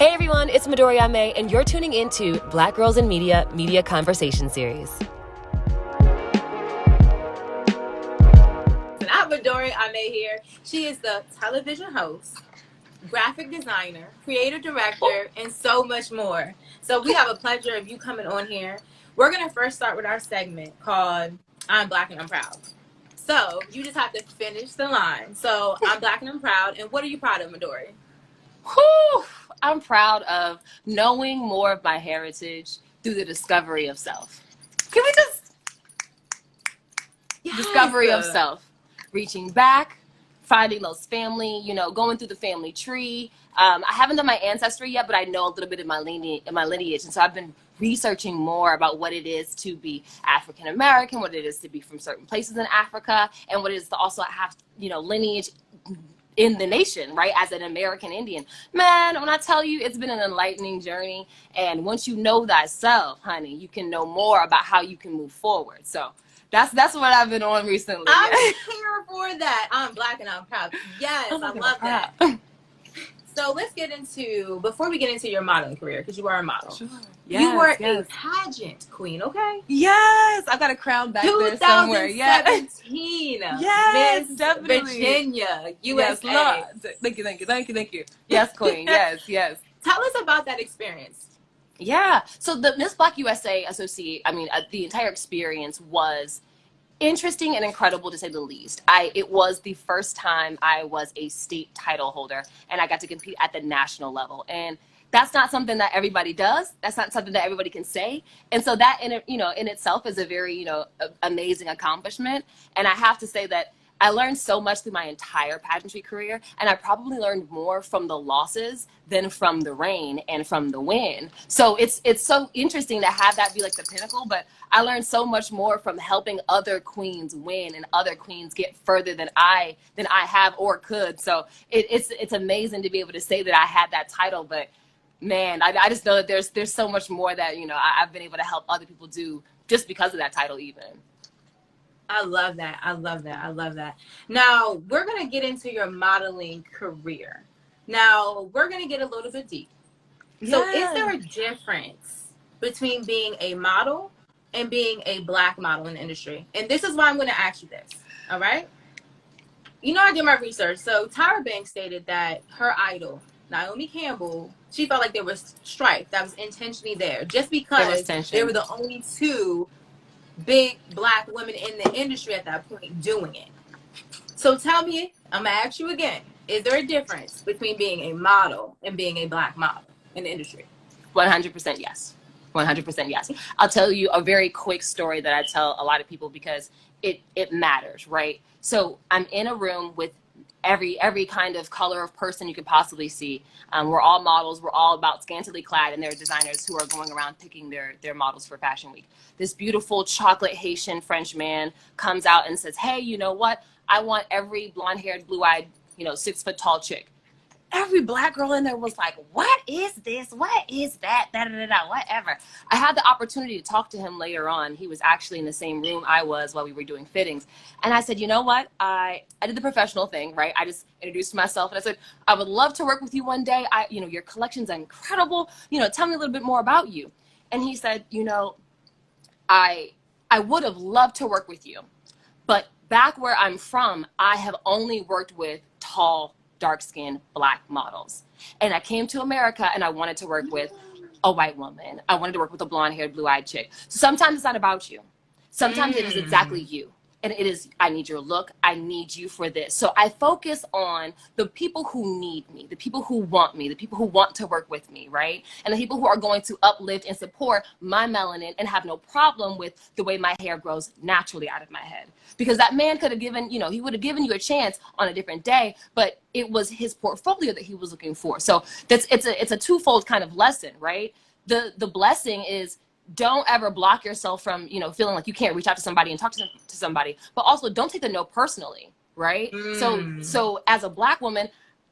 Hey everyone, it's Midori Amae, and you're tuning into Black Girls in Media Conversation Series. And I'm Midori Amae here. She is the television host, graphic designer, creative director, and so much more. So we have a pleasure of you coming on here. We're going to first start with our segment called I'm Black and I'm Proud. So you just have to finish the line. So I'm Black and I'm proud. And what are you proud of, Midori? Whew, I'm proud of knowing more of my heritage through the discovery of self. Can we just discovery of self, reaching back, finding those family, going through the family tree. I haven't done my ancestry yet, but I know a little bit of my lineage, and so I've been researching more about what it is to be African American, what it is to be from certain places in Africa, and what it is to also have lineage in the nation, right, as an American Indian. Man, when I tell you, it's been an enlightening journey, and once you know thyself, honey, you can know more about how you can move forward. So that's what I've been on recently. I'm here for that. I'm Black and I'm proud. Yes, I love that. So let's get into, before we get into your modeling career, because you are a model. Sure. You were a pageant queen, okay? Yes, I got a crown back there somewhere. 2017. Yes, Miss definitely. Virginia, USA. Yes, thank you. Yes, queen. Yes. Tell us about that experience. Yeah. So the Miss Black USA the entire experience was interesting and incredible, to say the least. It was the first time I was a state title holder, and I got to compete at the national level. And that's not something that everybody does. That's not something that everybody can say. And so that in itself is a very, amazing accomplishment. And I have to say that I learned so much through my entire pageantry career, and I probably learned more from the losses than from the rain and from the win. So it's so interesting to have that be like the pinnacle, but I learned so much more from helping other queens win and other queens get further than I have or could. So it's amazing to be able to say that I had that title, but man, I just know that there's so much more that, I've been able to help other people do just because of that title even. I love that. Now, we're going to get into your modeling career. Now, we're going to get a little bit deep. So is there a difference between being a model and being a Black model in the industry? And this is why I'm going to ask you this, all right? I did my research. So Tyra Banks stated that her idol, Naomi Campbell, she felt like there was strife that was intentionally there just because they were the only two big Black women in the industry at that point doing it. So tell me, I'm going to ask you again, is there a difference between being a model and being a Black model in the industry? 100% yes. 100% yes. I'll tell you a very quick story that I tell a lot of people because it matters, right? So I'm in a room with every kind of color of person you could possibly see. We're all models. We're all about scantily clad, and there are designers who are going around picking their models for Fashion Week. This beautiful chocolate Haitian French man comes out and says, hey, you know what? I want every blonde-haired, blue-eyed, 6-foot tall chick. Every Black girl in there was like, what is this? What is that? Whatever. I had the opportunity to talk to him later on. He was actually in the same room I was while we were doing fittings. And I said, you know what? I did the professional thing, right? I just introduced myself and I said, I would love to work with you one day. Your collections are incredible. Tell me a little bit more about you. And he said, I would have loved to work with you. But back where I'm from, I have only worked with tall, dark-skinned Black models. And I came to America and I wanted to work with a white woman. I wanted to work with a blonde-haired, blue-eyed chick. So sometimes it's not about you. Sometimes it is exactly you. And it is, I need your look. I need you for this. So I focus on the people who need me, the people who want me, the people who want to work with me, right? And the people who are going to uplift and support my melanin and have no problem with the way my hair grows naturally out of my head. Because that man could have given, he would have given you a chance on a different day, but it was his portfolio that he was looking for. So it's a twofold kind of lesson, right? The blessing is, don't ever block yourself from, feeling like you can't reach out to somebody and talk to somebody, but also don't take the no personally, right? So as a Black woman,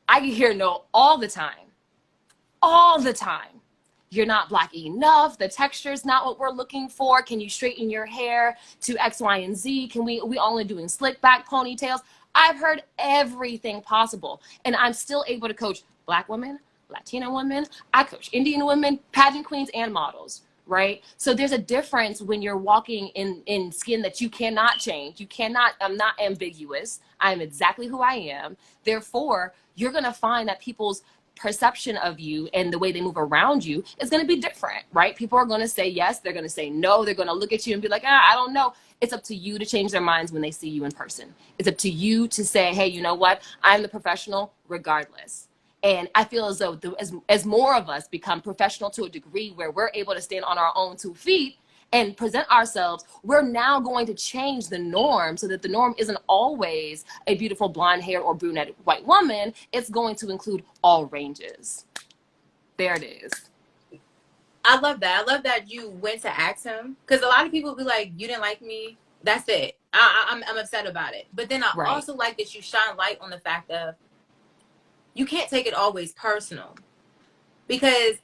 I hear no all the time. You're not Black enough. The texture's not what we're looking for. Can you straighten your hair to X, Y, and Z? We only doing slick back ponytails? I've heard everything possible, and I'm still able to coach Black women, Latina women, I coach Indian women, pageant queens, and models, right? So there's a difference when you're walking in skin that you cannot change. I'm not ambiguous. I am exactly who I am. Therefore, you're going to find that people's perception of you and the way they move around you is going to be different, right? People are going to say yes, they're going to say no, they're going to look at you and be like, I don't know. It's up to you to change their minds when they see you in person. It's up to you to say, hey, you know what? I'm the professional regardless. And I feel as though as more of us become professional to a degree where we're able to stand on our own 2 feet and present ourselves, we're now going to change the norm so that the norm isn't always a beautiful blonde hair or brunette white woman. It's going to include all ranges. There it is. I love that. I love that you went to ask him, because a lot of people be like, you didn't like me. That's it. I'm upset about it. But then I also like that you shine light on the fact of you can't take it always personal, because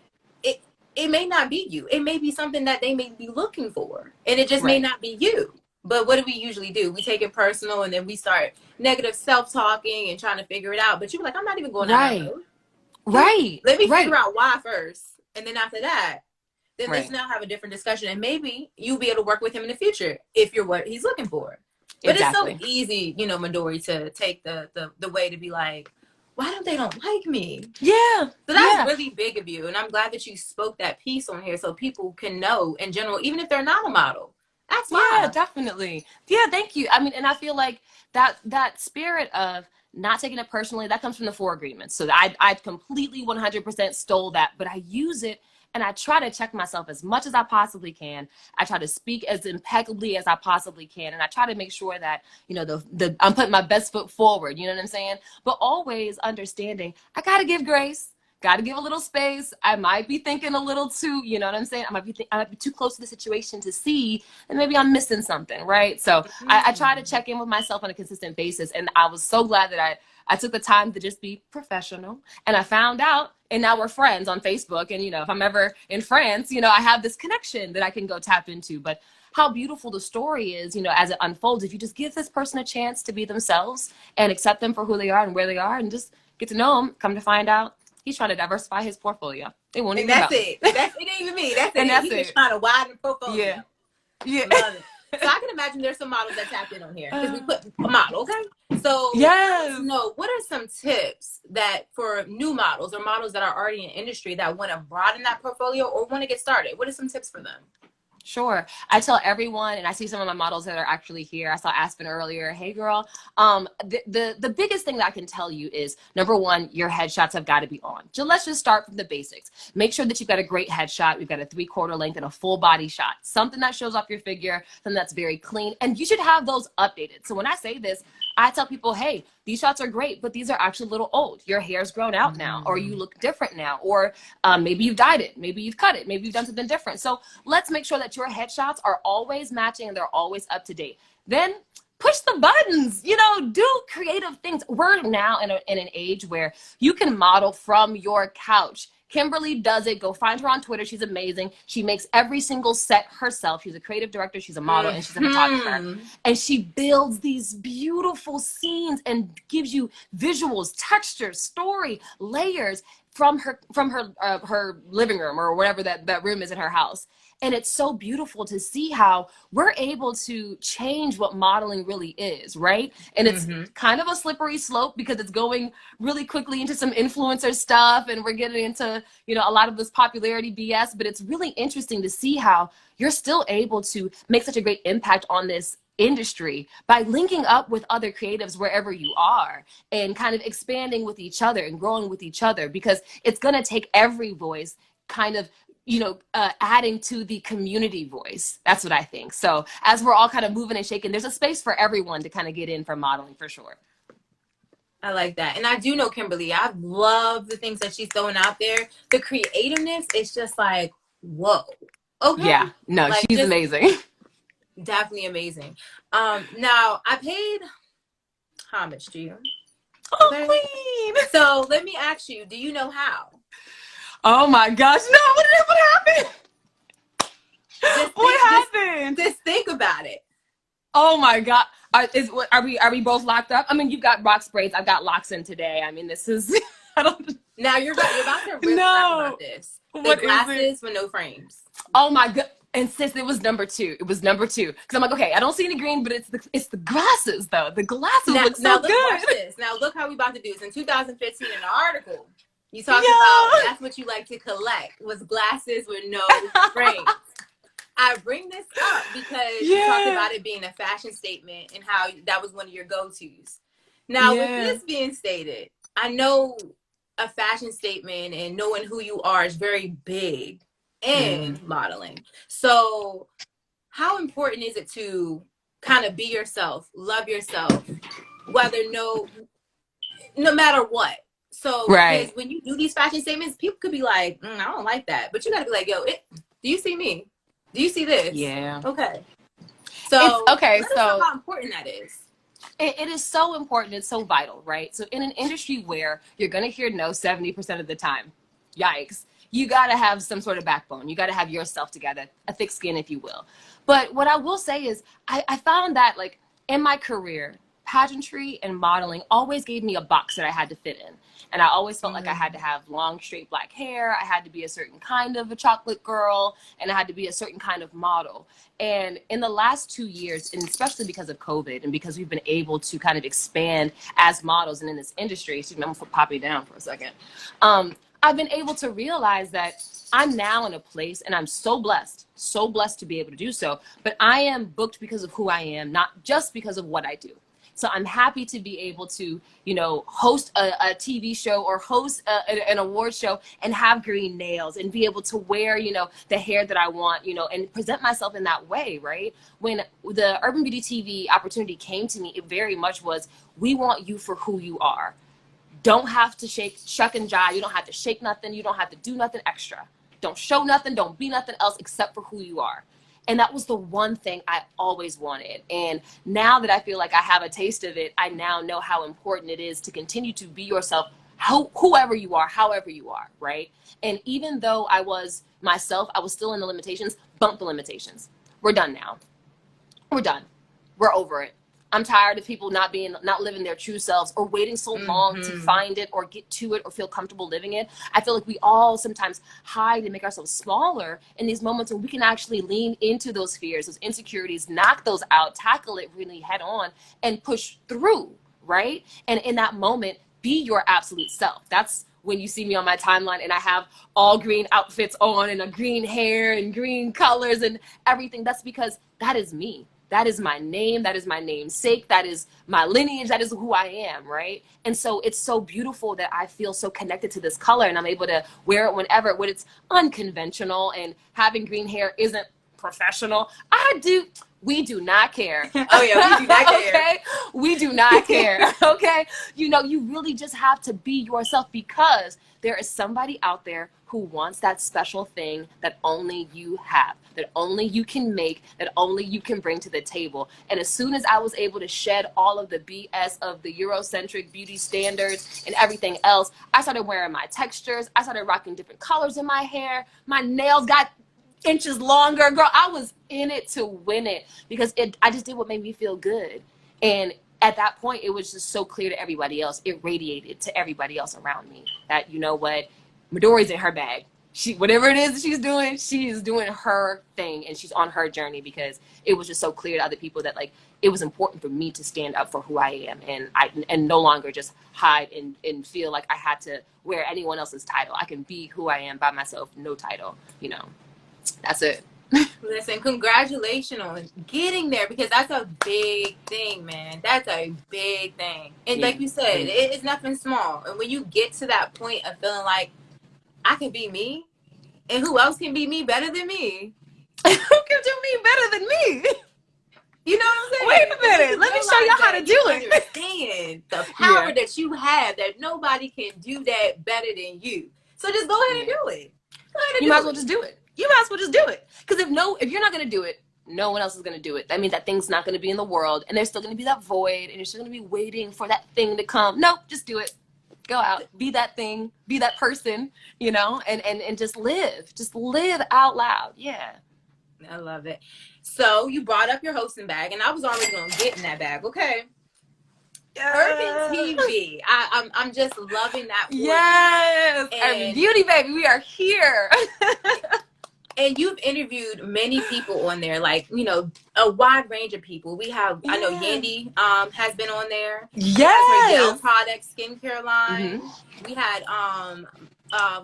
it may not be you. It may be something that they may be looking for, and it just may not be you. But what do we usually do? We take it personal, and then we start negative self-talking and trying to figure it out. But you're like, I'm not even going down that road. Right. Let me figure out why first. And then after that, then let's now have a different discussion. And maybe you'll be able to work with him in the future if you're what he's looking for. But it's so easy, you know, Midori, to take the way to be like, why don't they don't like me? Yeah. So that's really big of you. And I'm glad that you spoke that piece on here so people can know in general, even if they're not a model. That's fine. Yeah, definitely. Yeah, thank you. I mean, and I feel like that spirit of not taking it personally, that comes from the 4 agreements. So I completely 100% stole that, but I use it and I try to check myself as much as I possibly can. I try to speak as impeccably as I possibly can. And I try to make sure that, you know, I'm putting my best foot forward, you know what I'm saying? But always understanding, I got to give grace. Got to give a little space. I might be thinking a little too, you know what I'm saying? I might be too close to the situation to see, and maybe I'm missing something, right? So I try to check in with myself on a consistent basis. And I was so glad that I took the time to just be professional. And I found out, and now we're friends on Facebook. And, you know, if I'm ever in France, you know, I have this connection that I can go tap into. But how beautiful the story is, you know, as it unfolds, if you just give this person a chance to be themselves and accept them for who they are and where they are and just get to know them, come to find out, he's trying to diversify his portfolio. They won't even know. It ain't even me. That's it. He's just trying to widen the portfolio. Yeah. Love it. So I can imagine there's some models that tapped in on here because we put a model, okay? So what are some tips that for new models or models that are already in industry that want to broaden that portfolio or want to get started? What are some tips for them? Sure. I tell everyone, and I see some of my models that are actually here. I saw Aspen earlier. Hey, girl. The biggest thing that I can tell you is, number one, your headshots have got to be on. So let's just start from the basics. Make sure that you've got a great headshot. We've got a 3/4 length and a full body shot. Something that shows off your figure, something that's very clean. And you should have those updated. So when I say this, I tell people, hey, these shots are great, but these are actually a little old. Your hair's grown out now, or you look different now, or maybe you've dyed it, maybe you've cut it, maybe you've done something different. So let's make sure that your headshots are always matching and they're always up to date. Then push the buttons, you know, do creative things. We're now in an age where you can model from your couch. Kimberly does it. Go find her on Twitter. She's amazing. She makes every single set herself. She's a creative director. She's a model and she's a photographer. And she builds these beautiful scenes and gives you visuals, textures, story, layers from her living room or whatever that room is in her house. And it's so beautiful to see how we're able to change what modeling really is, right? And it's kind of a slippery slope because it's going really quickly into some influencer stuff and we're getting into, you know, a lot of this popularity BS, but it's really interesting to see how you're still able to make such a great impact on this industry by linking up with other creatives wherever you are and kind of expanding with each other and growing with each other, because it's going to take every voice kind of, you know, adding to the community voice. That's what I think. So as we're all kind of moving and shaking, there's a space for everyone to kind of get in for modeling for sure. I like that. And I do know Kimberly. I love the things that she's throwing out there. The creativeness is just like, whoa. Okay. Yeah, no, like, she's amazing. Definitely amazing. Now I paid homage to you. Oh, okay? Queen. So let me ask you, do you know how? Oh my gosh, no, what happened? What happened? Just think about it. Oh my God. Are we both locked up? I mean, you've got box braids. I've got locks in today. I mean, this is, I don't. Now you're about to really laugh about this. The What is glasses with no frames. Oh my god! And sis, it was number two. It was number two because I'm like, okay, I don't see any green, but it's the glasses though. The glasses look so good. Watch this. Now look how we about to do this. In 2015, in the article, you talked about that's what you like to collect was glasses with no frames. I bring this up because you talked about it being a fashion statement and how that was one of your go-tos. Now, with this being stated, I know a fashion statement and knowing who you are is very big in modeling. So how important is it to kind of be yourself, love yourself, whether no matter what? So because when you do these fashion statements, people could be like, I don't like that. But you got to be like, yo, do you see me? Do you see this? Yeah. Okay. So so how important that is. It is so important. It's so vital, right? So in an industry where you're going to hear no 70% of the time, yikes, you got to have some sort of backbone. You got to have yourself together, a thick skin, if you will. But what I will say is I found that like in my career, pageantry and modeling always gave me a box that I had to fit in. And I always felt like I had to have long, straight black hair. I had to be a certain kind of a chocolate girl, and I had to be a certain kind of model. And in the last 2 years, and especially because of COVID and because we've been able to kind of expand as models and in this industry, excuse me, I'm gonna pop you down for a second. I've been able to realize that I'm now in a place, and I'm so blessed to be able to do so, but I am booked because of who I am, not just because of what I do. So I'm happy to be able to, you know, host a TV show or host an award show and have green nails and be able to wear, you know, the hair that I want, you know, and present myself in that way, right? When the Urban Beauty TV opportunity came to me, it very much was, we want you for who you are. Don't have to shuck and jive. You don't have to shake nothing. You don't have to do nothing extra. Don't show nothing. Don't be nothing else except for who you are. And that was the one thing I always wanted. And now that I feel like I have a taste of it, I now know how important it is to continue to be yourself, whoever you are, however you are, right? And even though I was myself, I was still in the limitations. Bump the limitations. We're done now. We're done. We're over it. I'm tired of people not living their true selves or waiting so long to find it or get to it or feel comfortable living it. I feel like we all sometimes hide and make ourselves smaller in these moments when we can actually lean into those fears, those insecurities, knock those out, tackle it really head on and push through, right? And in that moment, be your absolute self. That's when you see me on my timeline and I have all green outfits on and a green hair and green colors and everything. That's because that is me. That is my name. That is my namesake. That is my lineage. That is who I am, right? And so it's so beautiful that I feel so connected to this color and I'm able to wear it whenever, when it's unconventional and having green hair isn't professional. We do not care. Oh yeah, we do not care. Okay? We do not care. Okay? You know, you really just have to be yourself because there is somebody out there who wants that special thing that only you have, that only you can make, that only you can bring to the table. And as soon as I was able to shed all of the BS of the Eurocentric beauty standards and everything else, I started wearing my textures. I started rocking different colors in my hair. My nails got inches longer. Girl, I was in it to win it because I just did what made me feel good. And at that point, it was just so clear to everybody else. It radiated to everybody else around me that, you know what, Midori's in her bag. Whatever it is that she is doing her thing and she's on her journey because it was just so clear to other people that like it was important for me to stand up for who I am and no longer just hide and feel like I had to wear anyone else's title. I can be who I am by myself, no title, you know. That's it. Listen, congratulations on getting there because that's a big thing, man. That's a big thing. And like you said, it's nothing small. And when you get to that point of feeling like I can be me, and who else can be me better than me? Who can do me better than me? You know what I'm saying? Wait a minute. Let me show you how to do it. Understand the power that you have that nobody can do that better than you. So just go ahead and do it. You might as well just do it. You might as well just do it. Because if you're not going to do it, no one else is going to do it. That means that thing's not going to be in the world, and there's still going to be that void, and you're still going to be waiting for that thing to come. No, just do it. Go out, be that thing, be that person, you know, and just live out loud. Yeah. I love it. So you brought up your hosting bag, and I was already going to get in that bag. Okay. Urban TV. I'm just loving that for Yes, you. Urban Beauty, baby, we are here. And you've interviewed many people on there, like, you know, a wide range of people. We have, I know Yandy has been on there. Yes. Her Yale Products skincare line. We had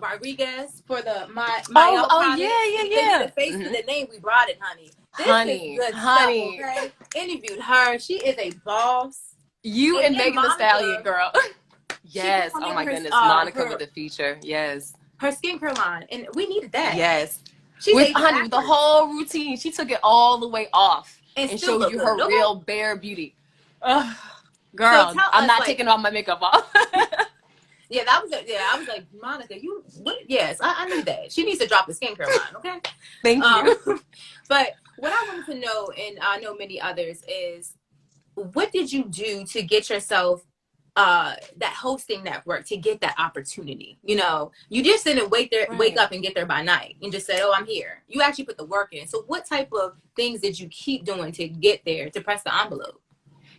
Rodriguez for the my Yale products. Yeah. The face to the name, we brought it, honey. This is good stuff, okay? Interviewed her. She is a boss. You and Megan Thee Stallion, girl. Yes. Oh my goodness. Monica with the feature. Yes. Her skincare line. And we needed that. Yes. With the whole routine. She took it all the way off and showed you her real bare beauty. Ugh, girl, so I'm not taking all my makeup off. Yeah, that was I was like, Monica, yes, I knew that. She needs to drop the skincare line, okay? Thank you. But what I wanted to know, and I know many others, is what did you do to get yourself that hosting network, to get that opportunity? You know, you just didn't wake up and get there by night and just said, oh, I'm here. You actually put the work in. So what type of things did you keep doing to get there, to press the envelope?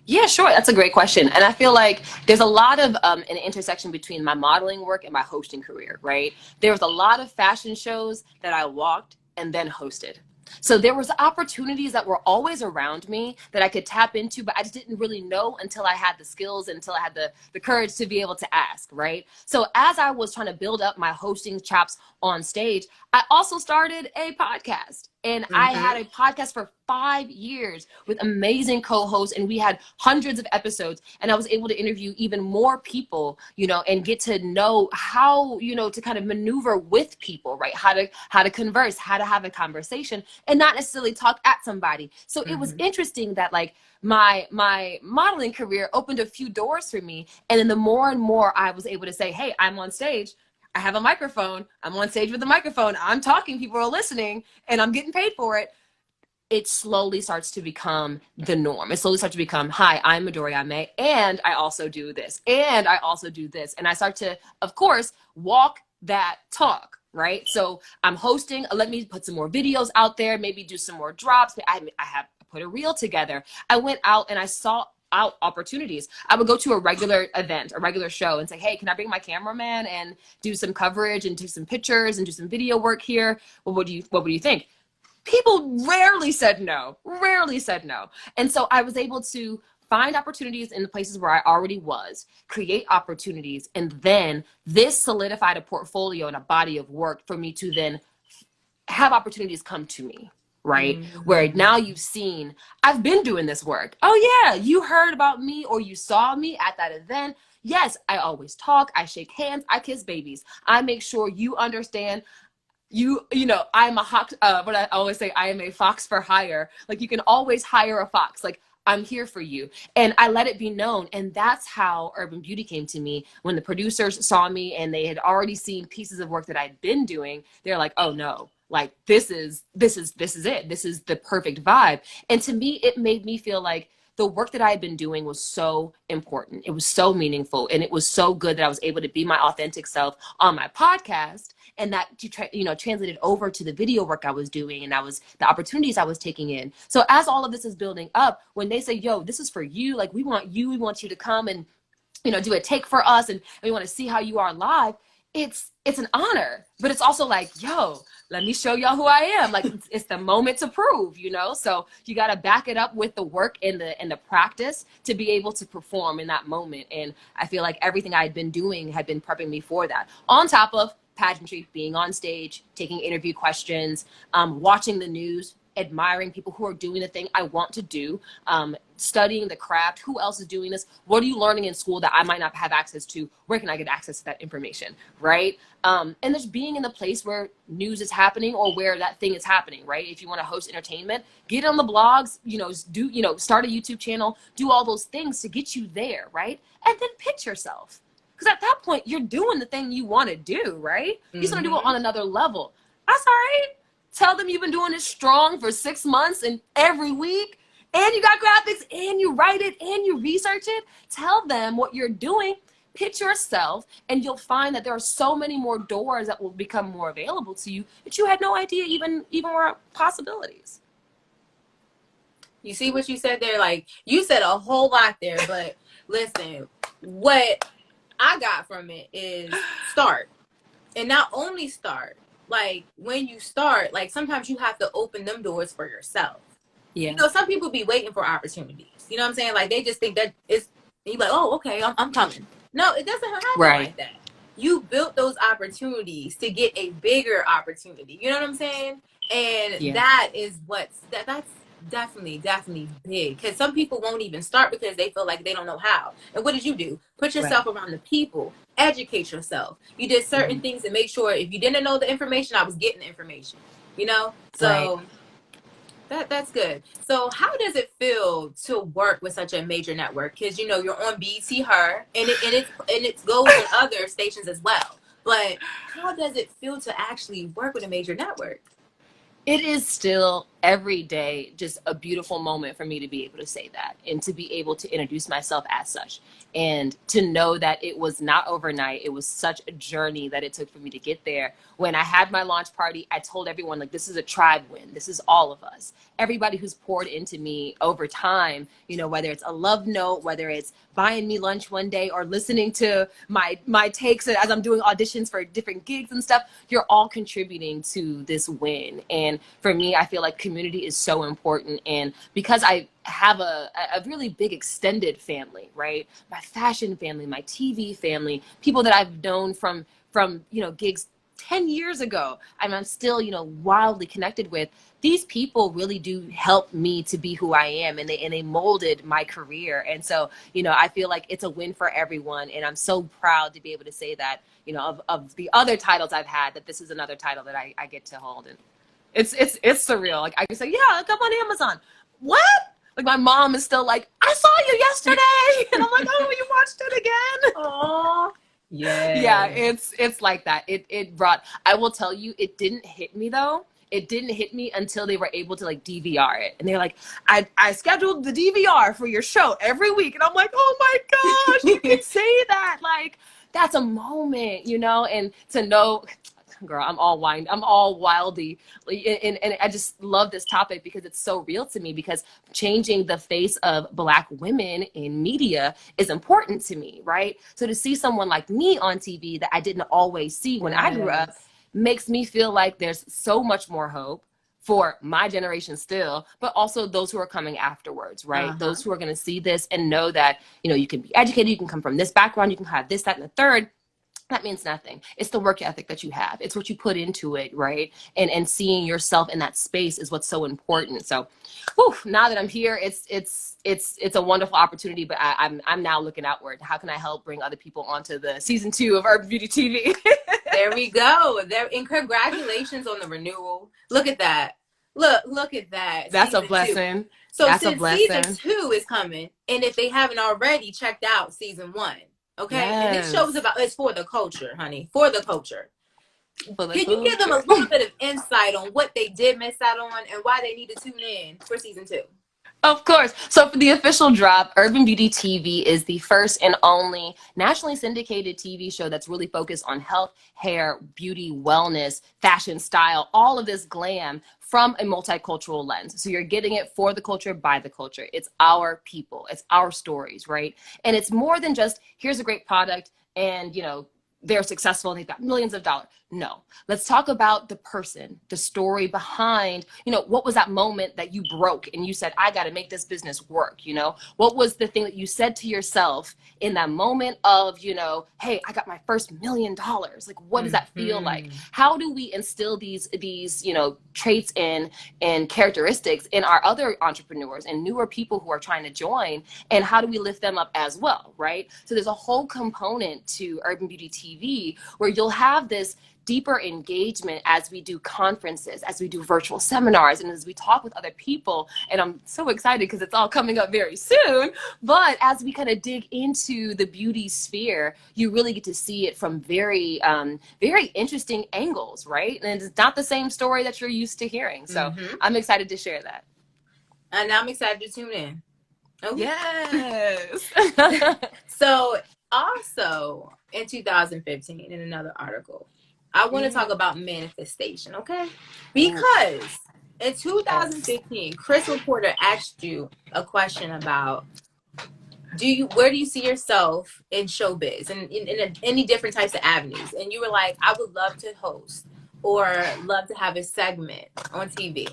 Yeah, sure. That's a great question. And I feel like there's a lot of an intersection between my modeling work and my hosting career, right? There was a lot of fashion shows that I walked and then hosted. So there was opportunities that were always around me that I could tap into, but I just didn't really know until I had the skills, until I had the courage to be able to ask, right? So as I was trying to build up my hosting chops on stage, I also started a podcast. And I had a podcast for 5 years with amazing co-hosts, and we had hundreds of episodes, and I was able to interview even more people, you know, and get to know how, you know, to kind of maneuver with people, right? How to converse, how to have a conversation and not necessarily talk at somebody. So it was interesting that like my modeling career opened a few doors for me. And then the more and more I was able to say, hey, I'm on stage, I have a microphone, I'm on stage with a microphone, I'm talking, people are listening, and I'm getting paid for it. It slowly starts to become the norm. It slowly starts to become, hi, I'm Midori Amae, and I also do this, and I also do this. And I start to, of course, walk that talk, right? So I'm hosting, let me put some more videos out there, maybe do some more drops. I have put a reel together. I went out and I saw out opportunities. I would go to a regular event, a regular show, and say, hey, can I bring my cameraman and do some coverage and do some pictures and do some video work here? Well, what would you think? People rarely said no. And so I was able to find opportunities in the places where I already was, create opportunities, and then this solidified a portfolio and a body of work for me to then have opportunities come to me. Right? Where now you've seen, I've been doing this work. Oh yeah, you heard about me or you saw me at that event. Yes, I always talk, I shake hands, I kiss babies. I make sure you understand, you know, I'm a hawk, what I always say, I am a fox for hire. Like you can always hire a fox. Like I'm here for you. And I let it be known. And that's how Urban Beauty came to me. When the producers saw me and they had already seen pieces of work that I'd been doing, they're like, oh no. Like this is it. This is the perfect vibe. And to me, it made me feel like the work that I had been doing was so important. It was so meaningful. And it was so good that I was able to be my authentic self on my podcast. And that, translated over to the video work I was doing. And that was the opportunities I was taking in. So as all of this is building up, when they say, yo, this is for you, like we want you to come and, do a take for us. And we want to see how you are live. It's an honor, but it's also like, yo, let me show y'all who I am. Like it's the moment to prove, so you got to back it up with the work and the practice to be able to perform in that moment. And I feel like everything I had been doing had been prepping me for that, on top of pageantry, being on stage, taking interview questions, watching the news, admiring people who are doing the thing I want to do, studying the craft. Who else is doing this? What are you learning in school that I might not have access to? Where can I get access to that information, right? And just being in the place where news is happening or where that thing is happening, right? If you want to host entertainment, get on the blogs, start a YouTube channel, do all those things to get you there, right? And then pitch yourself. Because at that point, you're doing the thing you want to do, right? You just want to do it on another level. That's all right. Tell them you've been doing it strong for 6 months and every week, and you got graphics, and you write it, and you research it. Tell them what you're doing, pitch yourself, and you'll find that there are so many more doors that will become more available to you that you had no idea even were possibilities. You see what you said there? Like, you said a whole lot there, but Listen, what I got from it is start. And not only start, like when you start, like sometimes you have to open them doors for yourself. Yeah. You know, some people be waiting for opportunities. You know what I'm saying? Like they just think that it's, you like, oh, okay, I'm coming. No, it doesn't happen like that. You built those opportunities to get a bigger opportunity. You know what I'm saying? And that is that's definitely big, because some people won't even start because they feel like they don't know how. And what did you do? Put yourself around the people, educate yourself. You did certain things to make sure if you didn't know the information, I was getting the information, you know? So that's good. So how does it feel to work with such a major network? Because you know you're on BT Her, and it goes on other stations as well. But how does it feel to actually work with a major network? It is still every day just a beautiful moment for me to be able to say that and to be able to introduce myself as such, and to know that it was not overnight. It was such a journey that it took for me to get there. When I had my launch party, I told everyone, like, this is a tribe win. This is all of us. Everybody who's poured into me over time, you know, whether it's a love note, whether it's buying me lunch one day or listening to my takes as I'm doing auditions for different gigs and stuff, you're all contributing to this win. And for me, I feel like community is so important. And because I have a really big extended family, right? My fashion family, my TV family, people that I've known from you know, gigs 10 years ago, I'm still, you know, wildly connected with. These people really do help me to be who I am, and they molded my career. And so, you know, I feel like it's a win for everyone, and I'm so proud to be able to say that, you know, of the other titles I've had, that this is another title that I get to hold. And it's surreal. Like I can say, yeah, come on Amazon. What? Like my mom is still like, I saw you yesterday, and I'm like, oh, you watched it again? Oh. Yeah, it's like that. It brought, I will tell you, it didn't hit me though. It didn't hit me until they were able to like DVR it. And they're like, I scheduled the DVR for your show every week. And I'm like, oh my gosh, you can say that. Like, that's a moment, you know? And to know, girl, I'm all wildy. And I just love this topic because it's so real to me, because changing the face of Black women in media is important to me, right? So to see someone like me on TV that I didn't always see when I grew up makes me feel like there's so much more hope for my generation still, but also those who are coming afterwards, right? Those who are going to see this and know that, you know, you can be educated, you can come from this background, you can have this, that, and the third. That means nothing. It's the work ethic that you have. It's what you put into it, right? And seeing yourself in that space is what's so important. So, now that I'm here, it's a wonderful opportunity. But I'm now looking outward. How can I help bring other people onto the season 2 of Urban Beauty TV? There we go. And congratulations on the renewal. Look at that. Look at that. That's a blessing. 2. So since season 2 is coming, and if they haven't already checked out season 1. Okay, and it shows it's for the culture, honey, for the culture. Can you give them a little bit of insight on what they did miss out on and why they need to tune in for season 2? Of course. So for the official drop, Urban Beauty TV is the first and only nationally syndicated TV show that's really focused on health, hair, beauty, wellness, fashion, style, all of this glam from a multicultural lens. So you're getting it for the culture, by the culture. It's our people. It's our stories, right? And it's more than just, here's a great product and, you know, they're successful and they've got millions of dollars. No, let's talk about the person, the story behind, you know, what was that moment that you broke and you said, I got to make this business work. You know, what was the thing that you said to yourself in that moment of, you know, hey, I got my first $1 million. Like, what does that feel like? How do we instill these, you know, traits and characteristics in our other entrepreneurs and newer people who are trying to join? And how do we lift them up as well? Right. So there's a whole component to Urban Beauty TV where you'll have this deeper engagement as we do conferences, as we do virtual seminars, and as we talk with other people. And I'm so excited because it's all coming up very soon. But as we kind of dig into the beauty sphere, you really get to see it from very, very interesting angles, right? And it's not the same story that you're used to hearing. So I'm excited to share that. And I'm excited to tune in. Okay. Yes. So also in 2015, in another article, I want to talk about manifestation, okay? Because in 2015, Chris Reporter asked you a question about where do you see yourself in showbiz and in any different types of avenues? And you were like, I would love to host or love to have a segment on TV.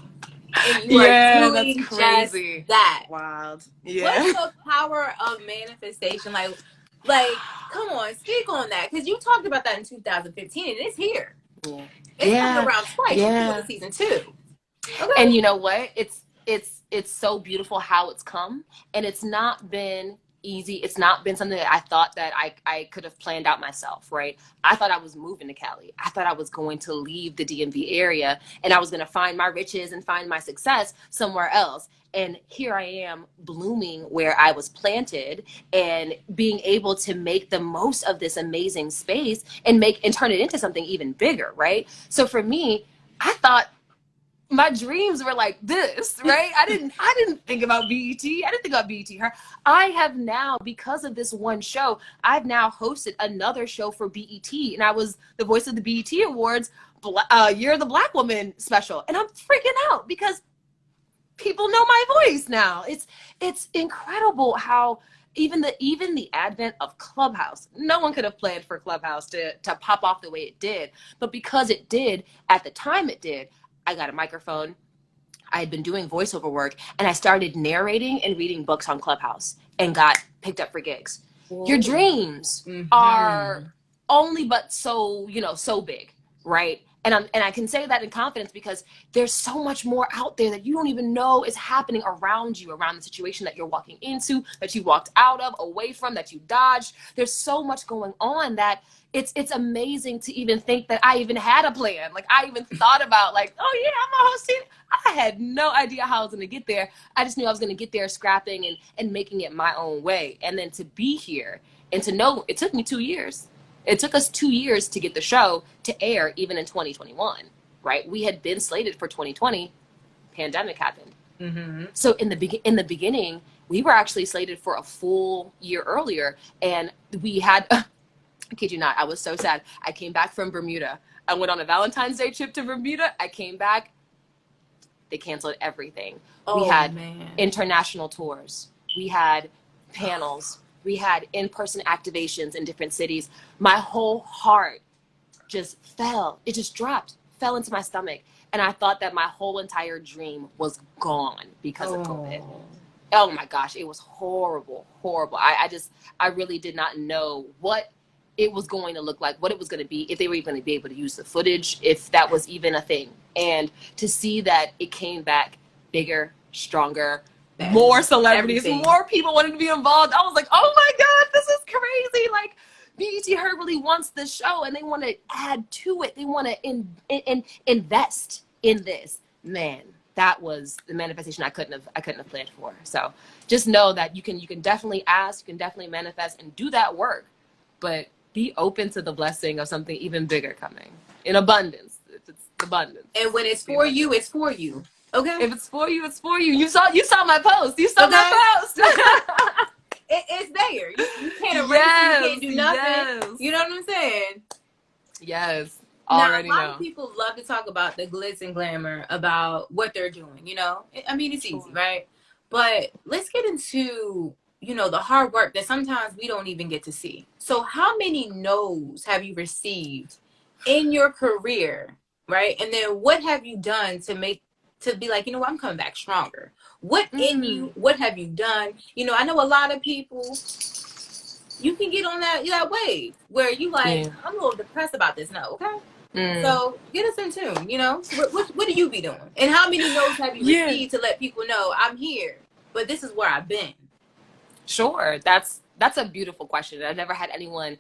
And you are That's doing just crazy. that. Wild. What's the power of manifestation? Like, come on, speak on that. Because you talked about that in 2015 and it's here. Yeah. It's coming around twice. Yeah. For season 2. Okay. And you know what? It's so beautiful how it's come, and it's not been easy. It's not been something that I thought that I could have planned out myself, right? I thought I was moving to Cali. I thought I was going to leave the DMV area and I was going to find my riches and find my success somewhere else. And here I am blooming where I was planted and being able to make the most of this amazing space and turn it into something even bigger, right? So for me, I thought my dreams were like this, right? I didn't think about BET. I didn't think about BET. I have now, because of this one show, I've now hosted another show for BET, and I was the voice of the BET Awards Year of the Black Woman special, and I'm freaking out because people know my voice now. It's incredible how even the advent of Clubhouse, no one could have planned for Clubhouse to pop off the way it did, but because it did at the time it did, I got a microphone. I had been doing voiceover work, and I started narrating and reading books on Clubhouse and got picked up for gigs. Whoa. Your dreams are only but so big, right? And I can say that in confidence because there's so much more out there that you don't even know is happening around you, around the situation that you're walking into, that you walked out of, away from, that you dodged. There's so much going on that it's amazing to even think that I even had a plan. Like I even thought about like, oh yeah, I'm a hosting. I had no idea how I was going to get there. I just knew I was going to get there scrapping and making it my own way. And then to be here and to know it took me 2 years. It took us 2 years to get the show to air even in 2021, right? We had been slated for 2020, pandemic happened. Mm-hmm. So in the beginning, we were actually slated for a full year earlier, and we had, I kid you not, I was so sad. I came back from Bermuda. I went on a Valentine's Day trip to Bermuda. I came back, they canceled everything. We had international tours. We had panels. We had in-person activations in different cities. My whole heart just fell. It just dropped, fell into my stomach. And I thought that my whole entire dream was gone because of COVID. Oh my gosh, it was horrible, horrible. I really did not know what it was going to look like, what it was going to be, if they were even going to be able to use the footage, if that was even a thing. And to see that it came back bigger, stronger, more celebrities, more people wanted to be involved. I was like, oh my God, this is crazy. Like BET Her really wants this show and they want to add to it. They want to invest in this. Man, that was the manifestation I couldn't have planned for. So just know that you can definitely ask, you can definitely manifest and do that work, but be open to the blessing of something even bigger coming in abundance. It's abundance. And when it's for you, it's for you. Okay. If it's for you, it's for you. You saw my post. You saw my post. It's there. You can't erase it. You can't do nothing. Yes. You know what I'm saying? Yes. Already now, a lot of people love to talk about the glitz and glamour about what they're doing. You know, I mean, it's easy, right? But let's get into the hard work that sometimes we don't even get to see. So, how many no's have you received in your career, right? And then what have you done to be like, I'm coming back stronger? What in you, what have you done? I know a lot of people, you can get on that wave where you like, I'm a little depressed about this now, okay? So get us in tune, what do you be doing? And how many no's have you received to let people know I'm here, but this is where I've been? Sure, that's a beautiful question. I've never had anyone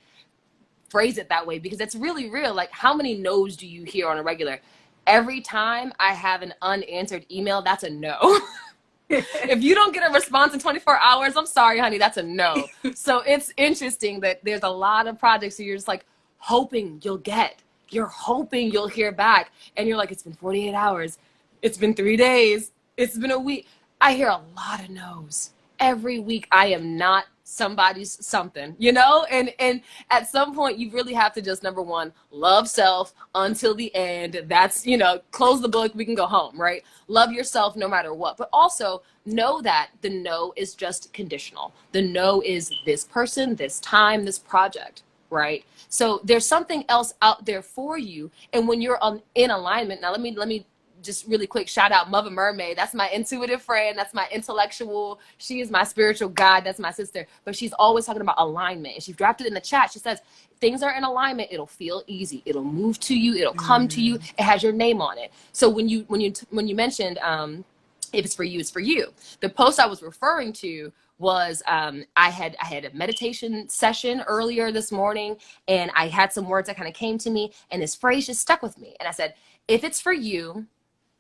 phrase it that way because it's really real. Like, how many no's do you hear on a regular? Every time I have an unanswered email, that's a no. If you don't get a response in 24 hours, I'm sorry, honey, that's a no. So it's interesting that there's a lot of projects that you're just like hoping you're hoping you'll hear back. And you're like, it's been 48 hours. It's been 3 days. It's been a week. I hear a lot of no's. every week I am not somebody's something, you know? And at some point you really have to just, number one, love self until the end. That's, you know, close the book, we can go home, right? Love yourself no matter what. But also know that the no is just conditional. The no is this person, this time, this project, right? So there's something else out there for you. And when you're in alignment, now let me just really quick shout out Mother Mermaid. That's my intuitive friend. That's my intellectual. She is my spiritual guide. That's my sister. But she's always talking about alignment. And she dropped it in the chat. She says, things are in alignment. It'll feel easy. It'll move to you. It'll come to you. It has your name on it. So when you mentioned, if it's for you, it's for you. The post I was referring to was I had a meditation session earlier this morning, and I had some words that kind of came to me, and this phrase just stuck with me. And I said, if it's for you,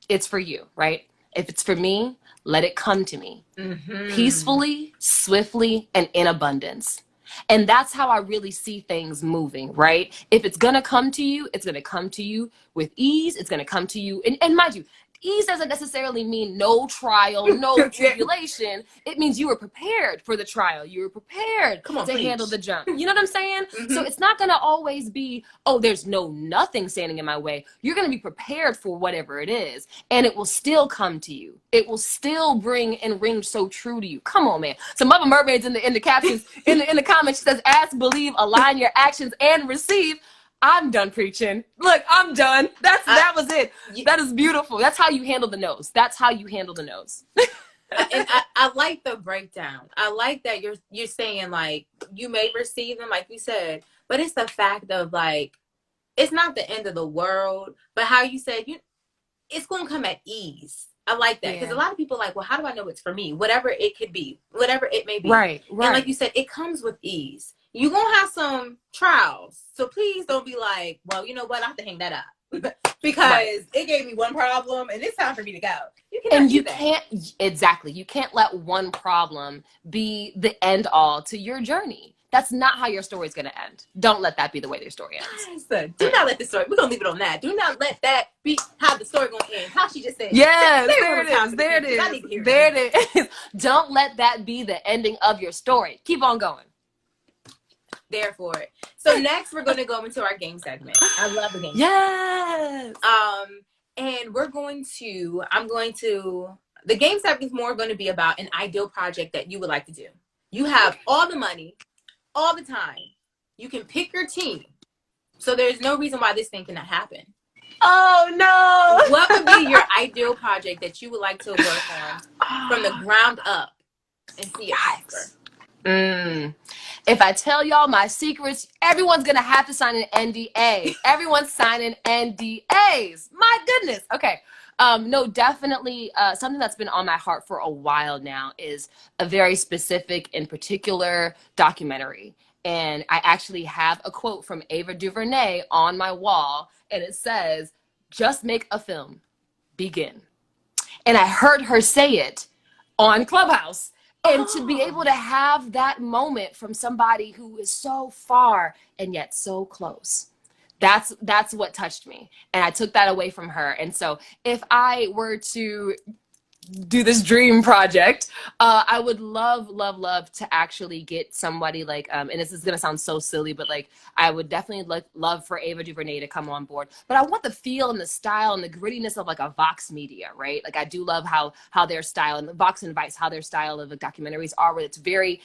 it's for you, right? If it's for me, let it come to me peacefully, swiftly, and in abundance. And that's how I really see things moving, right? If it's going to come to you, it's going to come to you with ease. It's going to come to you. And mind you, ease doesn't necessarily mean no trial, no tribulation. It means you were prepared for the trial. You were prepared to handle the jump. You know what I'm saying? So it's not going to always be, oh, there's nothing standing in my way. You're going to be prepared for whatever it is, and it will still come to you. It will still bring and ring so true to you. Come on, man. So Mother Mermaid's in the captions, in the comments, she says, ask, believe, align your actions, and receive. I'm done preaching. Look, I'm done. That was it. That is beautiful. That's how you handle the no's. That's how you handle the no's. And I like the breakdown. I like that you're saying, like, you may receive them, like you said, but it's the fact of, like, it's not the end of the world, but how you said, it's going to come at ease. I like that, because a lot of people are like, well, how do I know it's for me? Whatever it could be, whatever it may be. Right. And like you said, it comes with ease. You're going to have some trials. So please don't be like, well, you know what? I have to hang that up because it gave me one problem and it's time for me to go. You can't let one problem be the end all to your journey. That's not how your story is going to end. Don't let that be the way your story ends. Do not let the story, we're going to leave it on that. Do not let that be how the story going to end. How she just said. Yes, there it is. Don't let that be the ending of your story. Keep on going. There for it. So next we're going to go into our game segment. I love the game. Yes. And the game segment is more going to be about an ideal project that you would like to do. You have all the money, all the time. You can pick your team. So there's no reason why this thing cannot happen. Oh no. What would be your ideal project that you would like to work on from the ground up and see it prosper? If I tell y'all my secrets, everyone's going to have to sign an NDA. Everyone's signing NDAs. My goodness. Okay. No, definitely something that's been on my heart for a while now is a very specific and particular documentary. And I actually have a quote from Ava DuVernay on my wall, and it says, just make a film, begin. And I heard her say it on Clubhouse. And to be able to have that moment from somebody who is so far and yet so close, that's what touched me. And I took that away from her. And so if I were to do this dream project, I would love to actually get somebody like, and this is going to sound so silly, but like, I would definitely love for Ava DuVernay to come on board. But I want the feel and the style and the grittiness of like a Vox Media, right? Like I do love how their style, and Vox and Vice, how their style of the documentaries are, where it's very,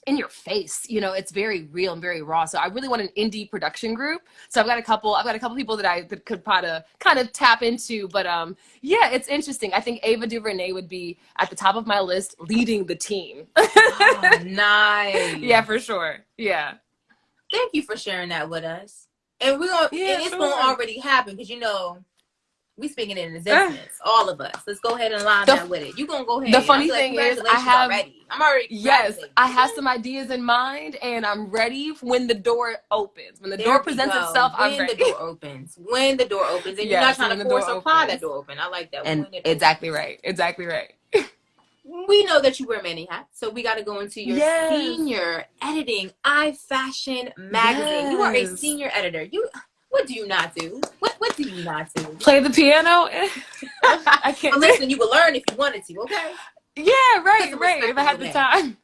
in your face, it's very real and very raw. So I really want an indie production group. So I've got a couple people that could kind of tap into, but yeah, it's interesting. I think Ava DuVernay would be at the top of my list, leading the team. Oh, nice. Yeah, for sure. Yeah. Thank you for sharing that with us. And it's gonna already happen, because we speaking in existence, all of us. Let's go ahead and line that with it. You gonna go ahead. The funny thing is, I'm already. Yes, I have some ideas in mind, and I'm ready when the door opens. When the door presents itself, I'm ready. When the door opens, and you're not trying to force or pry that door open. I like that. And exactly right. We know that you wear many hats, so we got to go into your senior editing iFashion magazine. Yes. You are a senior editor. What do you not do? What do you not do? Play the piano? I can't. Listen, you will learn if you wanted to, okay? Yeah, right, Put some right. respect If I on had your the name. time.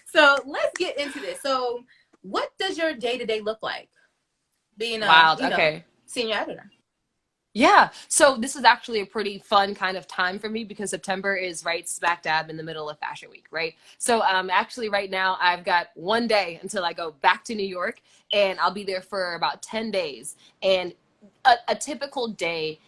So let's get into this. So what does your day-to-day look like being a, Wild. you know, Okay. senior editor? Yeah. So this is actually a pretty fun kind of time for me because September is right smack dab in the middle of Fashion Week, right? So actually right now I've got one day until I go back to New York, and I'll be there for about 10 days. And a typical day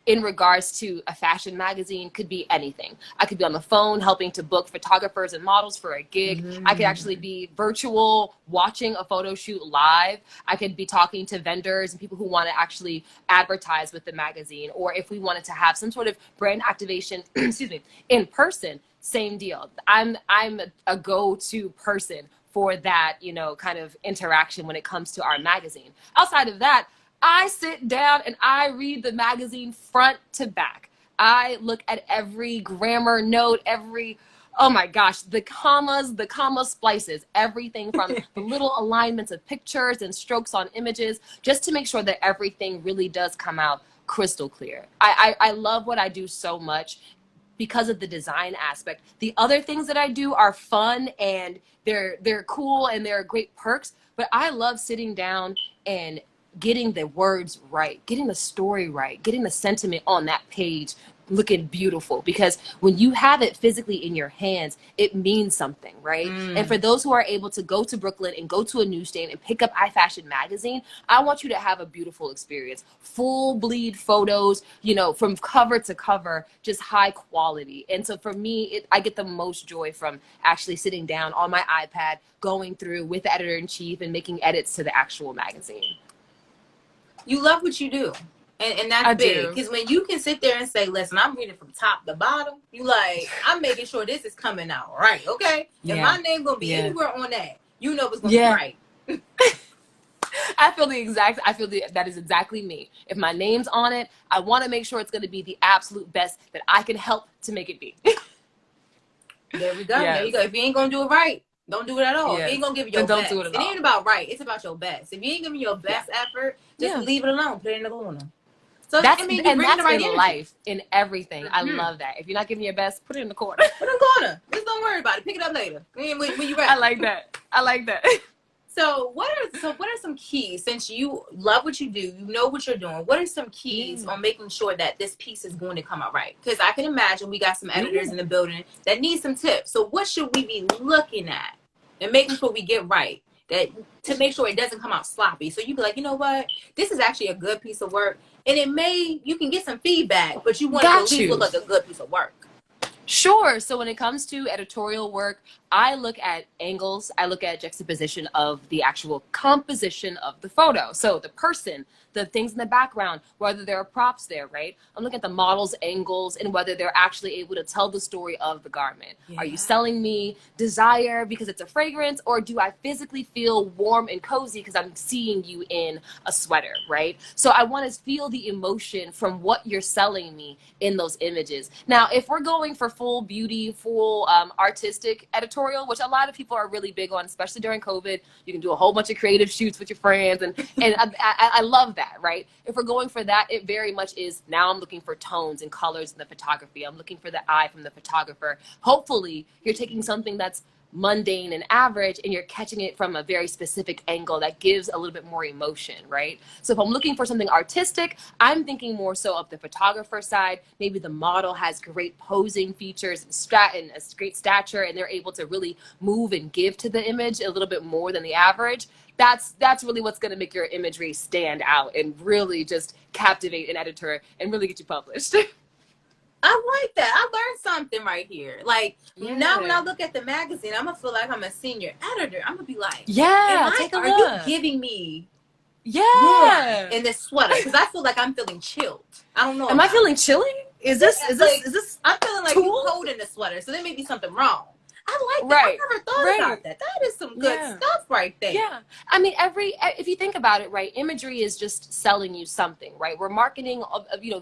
in regards to a fashion magazine could be anything. I could be on the phone helping to book photographers and models for a gig. I could actually be virtual watching a photo shoot live. I could be talking to vendors and people who want to actually advertise with the magazine. Or if we wanted to have some sort of brand activation, excuse me, in person, same deal. I'm a go-to person for that, you know, kind of interaction when it comes to our magazine. Outside of that, I sit down and I read the magazine front to back. I look at every grammar note, oh my gosh, the commas, the comma splices, everything from the little alignments of pictures and strokes on images, just to make sure that everything really does come out crystal clear. I love what I do so much because of the design aspect. The other things that I do are fun and they're cool and they're great perks, but I love sitting down and getting the words right, getting the story right, getting the sentiment on that page looking beautiful, because when you have it physically in your hands, it means something, right? And for those who are able to go to Brooklyn and go to a newsstand and pick up iFashion magazine, I want you to have a beautiful experience. Full bleed photos, you know, from cover to cover, just high quality. And so for me, I get the most joy from actually sitting down on my iPad, going through with the editor-in-chief and making edits to the actual magazine. You love what you do. And that's I big. do. Because when you can sit there and say, listen, I'm reading from top to bottom, you like, I'm making sure this is coming out right, okay? Yeah. If my name gonna be anywhere on that, you know it's gonna be right. I feel that is exactly me. If my name's on it, I want to make sure it's going to be the absolute best that I can help to make it be. There we go. Yes. There you go. If you ain't gonna do it right, don't do it at all. Yes. If you ain't gonna give it Then your don't best. do it at It all. ain't about right. It's about your best. If you ain't giving your best effort, just leave it alone. Put it in the corner. So that's I mean, and that's the right in energy. life, in everything. I love that. If you're not giving your best, put it in the corner. Put it in the corner. Just don't worry about it. Pick it up later when you ready. I like that. So what are some keys, since you love what you do, you know what you're doing, what are some keys on making sure that this piece is going to come out right? Because I can imagine we got some editors in the building that need some tips. So what should we be looking at and making sure we get right, that to make sure it doesn't come out sloppy? So you be like, you know what, this is actually a good piece of work, and you can get some feedback, but you want it to at least look like a good piece of work. Sure. So when it comes to editorial work, I look at angles. I look at juxtaposition of the actual composition of the photo. So the person, the things in the background, whether there are props there, right? I'm looking at the model's angles and whether they're actually able to tell the story of the garment. Yeah. Are you selling me desire because it's a fragrance, or do I physically feel warm and cozy because I'm seeing you in a sweater, right? So I want to feel the emotion from what you're selling me in those images. Now, if we're going for full beauty, full artistic editorial, which a lot of people are really big on, especially during COVID, you can do a whole bunch of creative shoots with your friends, and I love that, right? If we're going for that, it very much is, now I'm looking for tones and colors in the photography. I'm looking for the eye from the photographer. Hopefully, you're taking something that's mundane and average and you're catching it from a very specific angle that gives a little bit more emotion, right? So if I'm looking for something artistic, I'm thinking more so of the photographer side. Maybe the model has great posing features and a great stature, and they're able to really move and give to the image a little bit more than the average. That's really what's going to make your imagery stand out and really just captivate an editor and really get you published. I like that. I learned something right here. Like, now when I look at the magazine, I'm going to feel like I'm a senior editor. I'm going to be like, take a look. Are you giving me in this sweater? Because I feel like I'm feeling chilled. I don't know. Am I feeling chilly? Is this I'm feeling like you're cold in the sweater, so there may be something wrong. I like that. I never thought about that. That is some good stuff right there. Yeah. I mean, if you think about it, right, imagery is just selling you something, right? We're marketing,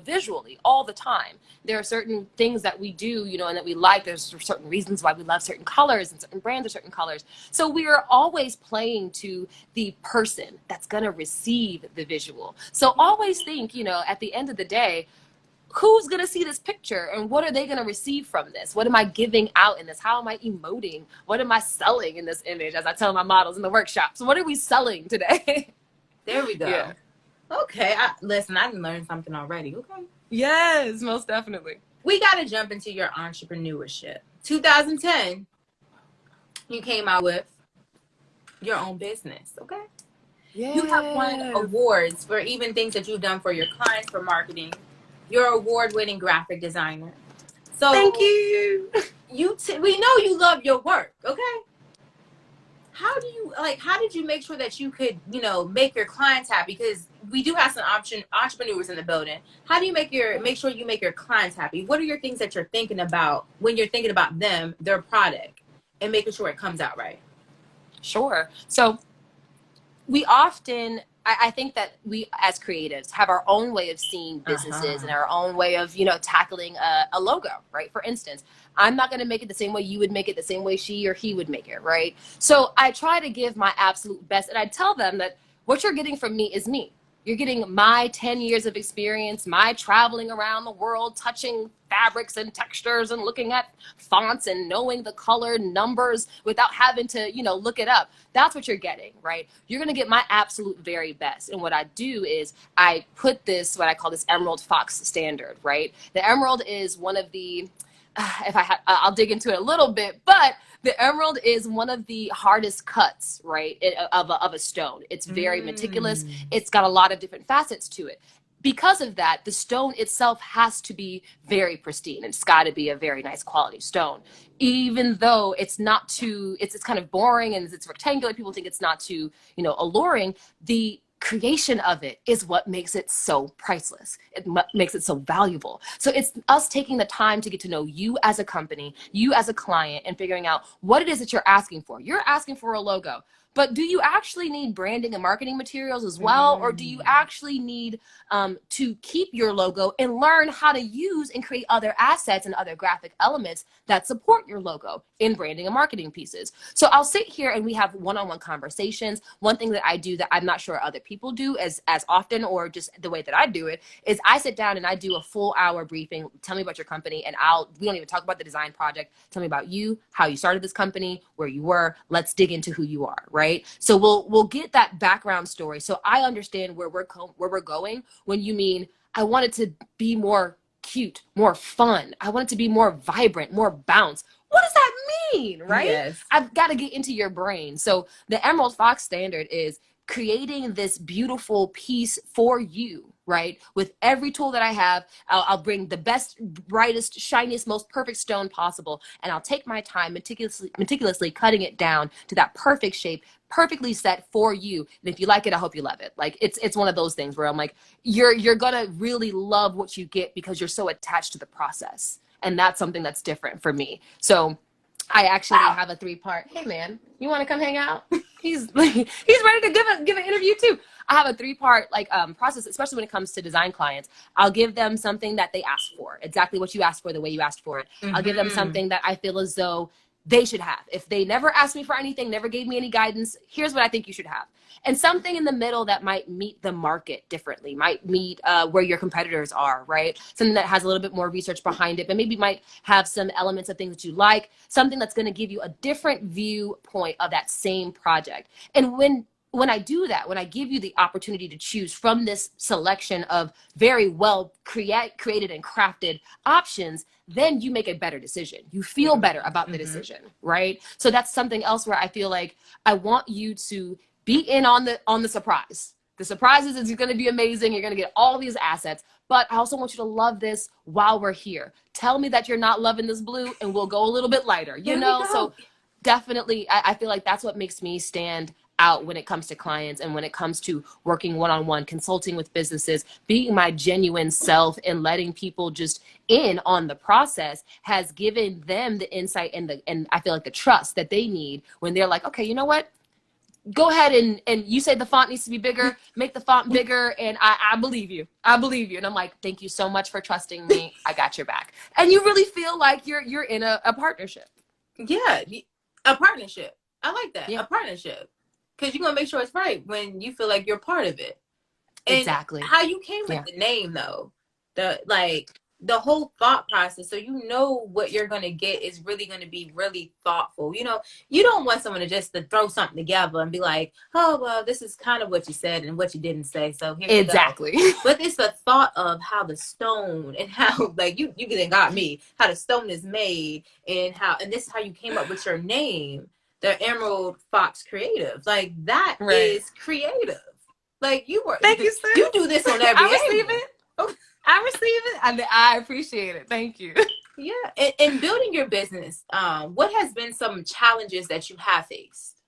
visually all the time. There are certain things that we do, and that we like. There's certain reasons why we love certain colors and certain brands of certain colors. So we are always playing to the person that's going to receive the visual. So always think, at the end of the day, who's going to see this picture and what are they going to receive from this? What am I giving out in this? How am I emoting? What am I selling in this image? As I tell my models in the workshop. So what are we selling today? There we go. Yeah. Okay. Listen, I done learned something already. Okay. Yes, most definitely. We got to jump into your entrepreneurship. 2010, you came out with your own business. Okay. Yeah. You have won awards for even things that you've done for your clients for marketing. You're an award-winning graphic designer. So thank you. We know you love your work, okay? How did you make sure that you could, make your clients happy? Because we do have some entrepreneurs in the building. How do you make sure you make your clients happy? What are your things that you're thinking about when you're thinking about them, their product, and making sure it comes out right? Sure. So we often, I think that we as creatives have our own way of seeing businesses and our own way of, tackling a logo, right? For instance, I'm not going to make it the same way you would make it, the same way she or he would make it, right? So I try to give my absolute best, and I tell them that what you're getting from me is me. You're getting my 10 years of experience, my traveling around the world, touching fabrics and textures and looking at fonts and knowing the color numbers without having to, look it up. That's what you're getting, right? You're going to get my absolute very best. And what I do is I put this, what I call this Emerald Fox standard, right? The Emerald is one of the, I'll dig into it a little bit, but the emerald is one of the hardest cuts, right, of a stone. It's very meticulous. It's got a lot of different facets to it. Because of that, the stone itself has to be very pristine. It's got to be a very nice quality stone. Even though it's not too, it's kind of boring and it's rectangular, people think it's not too, alluring, the creation of it is what makes it so priceless. It makes it so valuable. So it's us taking the time to get to know you as a company, you as a client, and figuring out what it is that you're asking for. You're asking for a logo, but do you actually need branding and marketing materials as well? Or do you actually need to keep your logo and learn how to use and create other assets and other graphic elements that support your logo in branding and marketing pieces? So I'll sit here and we have one-on-one conversations. One thing that I do that I'm not sure other people do as often, or just the way that I do it, is I sit down and I do a full hour briefing. Tell me about your company, and we don't even talk about the design project. Tell me about you, how you started this company, where you were. Let's dig into who you are, right? So we'll get that background story. So I understand where we're going when you mean I want it to be more cute, more fun. I want it to be more vibrant, more bounce. What does that mean, right? Yes. I've got to get into your brain. So the Emerald Fox standard is creating this beautiful piece for you, right? With every tool that I have, I'll bring the best, brightest, shiniest, most perfect stone possible. And I'll take my time meticulously cutting it down to that perfect shape, perfectly set for you. And if you like it, I hope you love it. Like it's one of those things where I'm like, you're gonna really love what you get because you're so attached to the process. And that's something that's different for me. So I actually have a 3-part. Hey man, you want to come hang out? He's ready to give an interview too. I have a 3-part process, especially when it comes to design clients. I'll give them something that they asked for, exactly what you asked for, the way you asked for it. I'll give them something that I feel as though they should have. If they never asked me for anything, never gave me any guidance, here's what I think you should have. And something in the middle that might meet the market differently, might meet where your competitors are, right? Something that has a little bit more research behind it, but maybe might have some elements of things that you like, something that's going to give you a different viewpoint of that same project. And when I do that, when I give you the opportunity to choose from this selection of very well created and crafted options, then you make a better decision. You feel better about the decision, right? So that's something else where I feel like I want you to be in on the surprise. The surprise is it's going to be amazing. You're going to get all these assets, but I also want you to love this while we're here. Tell me that you're not loving this blue and we'll go a little bit lighter, you know? So definitely, I feel like that's what makes me stand out when it comes to clients and when it comes to working one-on-one, consulting with businesses, being my genuine self and letting people just in on the process has given them the insight and I feel like the trust that they need when they're like, okay, you know what? Go ahead and you say the font needs to be bigger, make the font bigger, and I believe you. I believe you. And I'm like, thank you so much for trusting me. I got your back. And you really feel like you're in a partnership. Yeah, a partnership. I like that. Yeah. A partnership. Because you're going to make sure it's right when you feel like you're part of it. And exactly. how you came with the name, though. the whole thought process. So you know what you're going to get is really going to be really thoughtful. You know, you don't want someone to throw something together and be like, oh, well, this is kind of what you said and what you didn't say. So here you Exactly. go. But it's the thought of how the stone and how, like, you then got me, how the stone is made and this is how you came up with your name, the Emerald Fox Creative. Like, that is creative. Like, Thank you, sis. You do this on every I receive it. I receive it. I appreciate it. Thank you. Yeah. And building your business, what has been some challenges that you have faced?